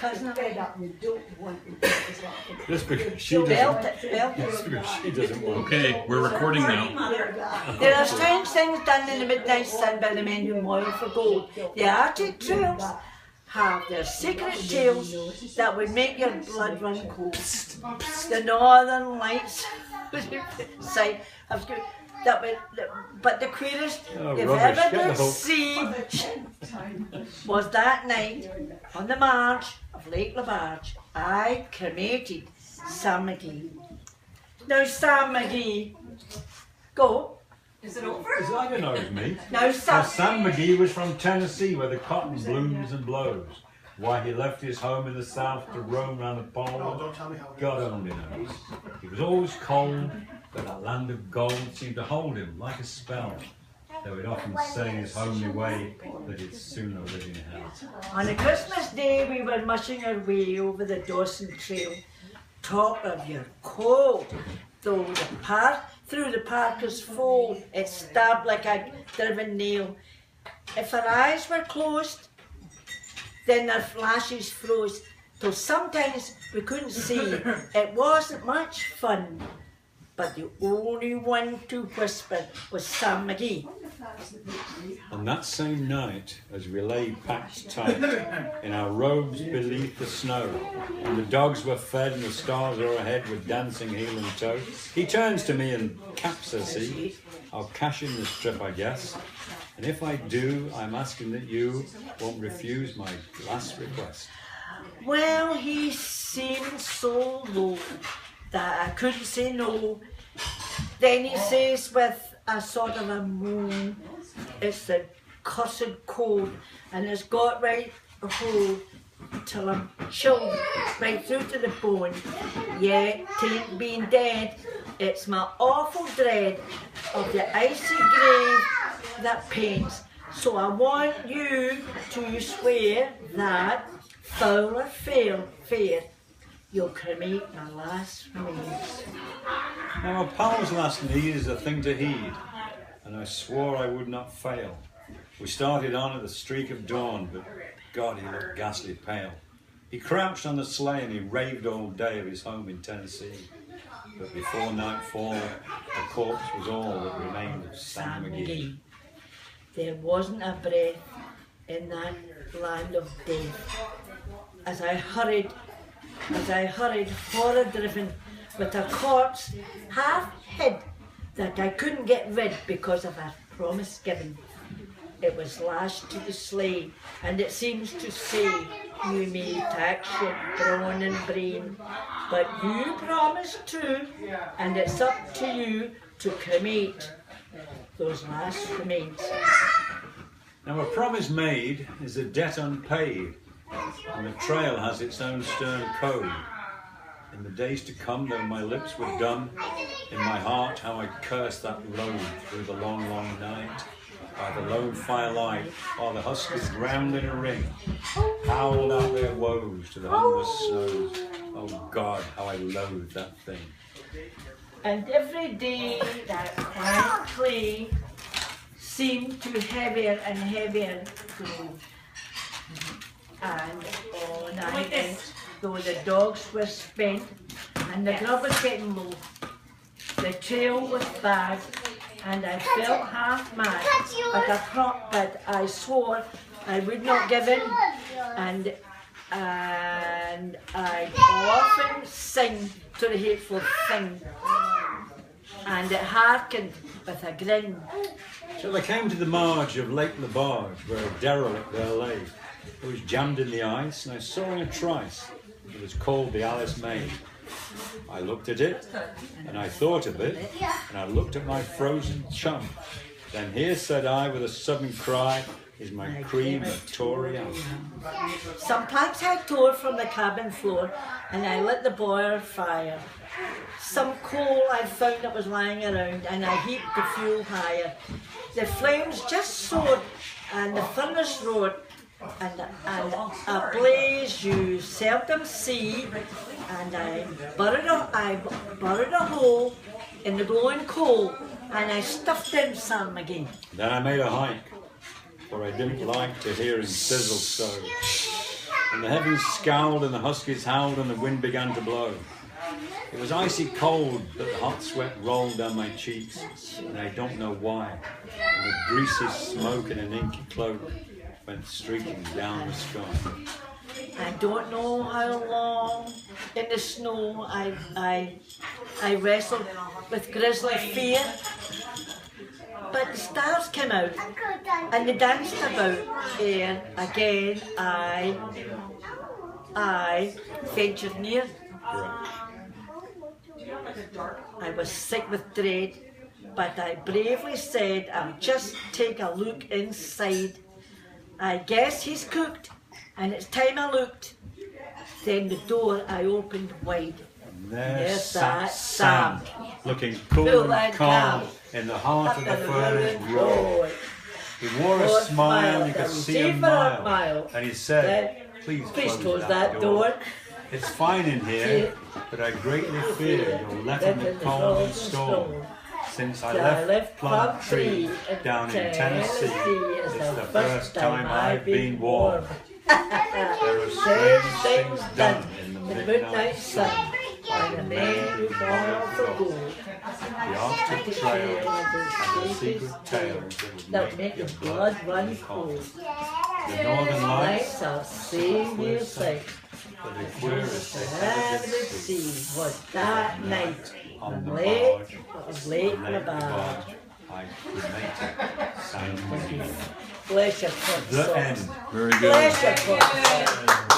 cousin. Just because she doesn't want. Okay, we're recording now. There are strange things done in the midnight sun by the men who moil for gold. The Arctic trails have their secret tales that would make your blood run cold. The Northern Lights sight of but the queerest they've ever did see was that night on the marge of Lake Labarge. I cremated Sam McGee. Now Sam McGee, go. Is it over? I don't know, it's me. Now Sam McGee was from Tennessee, where the cotton blooms and blows. Why he left his home in the south to roam round the pole, God only knows. He was always cold, but that land of gold seemed to hold him like a spell. Though he'd often say in his homely way that he'd sooner live in hell. on a Christmas day we were mushing our way over the Dawson Trail. Talk of your cold, though through the Parker's fold, it stabbed like a driven nail. If our eyes were closed, then their flashes froze, till sometimes we couldn't see. It wasn't much fun, but the only one to whisper was Sam McGee. On that same night, as we lay packed tight in our robes beneath the snow, and the dogs were fed and the stars overhead were dancing heel and toe, he turns to me and caps, says he, I'll cash in this trip, I guess. And if I do, I'm asking that you won't refuse my last request. Well, he seemed so low that I couldn't say no. Then he says with a sort of a moan, it's the cussed cold, and it's got right a hold till I'm chilled right through to the bone. Yet, tain't being dead, it's my awful dread of the icy grave that pains. So I want you to swear that, foul or fair, you'll cremate my last remains. Now a pal's last need is a thing to heed, and I swore I would not fail. We started on at the streak of dawn, but God, he looked ghastly pale. He crouched on the sleigh and he raved all day of his home in Tennessee. But before nightfall, a corpse was all that remained of Sam McGee. There wasn't a breath in that land of death. As I hurried, horror-driven, with a corpse half hid that I couldn't get rid because of a promise given. It was lashed to the sleigh, and it seems to say, you may tax your brawn and brain, but you promised to, and it's up to you to cremate those last remains. Now a promise made is a debt unpaid, and the trail has its own stern code. In the days to come, though my lips were dumb, in my heart how I cursed that load through the long, long night. By the lone firelight, while the huskers ground in a ring, howled out their woes to the humblest snows. Oh God, how I loathed that thing. And every day that quiet clay seemed to heavier and heavier grow. And all night went, though the dogs were spent and the grub was getting low. The trail was bad, and I felt half mad, but I swore I would not give in, and I often sing to the hateful thing, and it hearkened with a grin. So they came to the marge of Lake Labarge, where a derelict there lay. It was jammed in the ice, and I saw in a trice it was called the Alice Maid. I looked at it, and I thought of it, and I looked at my frozen chum. Then here, said I, with a sudden cry, is my crematoria. Some planks I tore from the cabin floor, and I lit the boiler fire. Some coal I found that was lying around, and I heaped the fuel higher. The flames just soared, and the furnace roared, and a blaze you seldom see, and I burrowed a hole in the glowing coal, and I stuffed in Sam McGee. Then I made a hike, for I didn't like to hear him sizzle so. And the heavens scowled and the huskies howled and the wind began to blow. It was icy cold, but the hot sweat rolled down my cheeks, and I don't know why. And the greasy smoke in an inky cloak went streaking down the sky. I don't know how long in the snow I wrestled with grisly fear, but the stars came out and they danced about, and again I ventured near. I was sick with dread, but I bravely said I'll just take a look inside. I guess he's cooked, and it's time I looked. Then the door I opened wide. And there Yes, sat that Sam, looking Cool cool and and calm in the heart of the furnace road. He wore a smile, you could see a mile, and he said, please close that door. It's fine in here, but I greatly fear you'll let in the cold and storm. Since I left Plum Tree down in Tennessee, it's the first time I've been warm. There are strange things done in the midnight sun by the men who fall for gold. The Arctic Trail and the secret tales that make your blood run cold. The Northern Lights are seeing your sight. But the queerest they ever did see was that night on the barge of Lake Labarge. I cremated Sam. Bless your foot. The end. Very good. Bless your foot.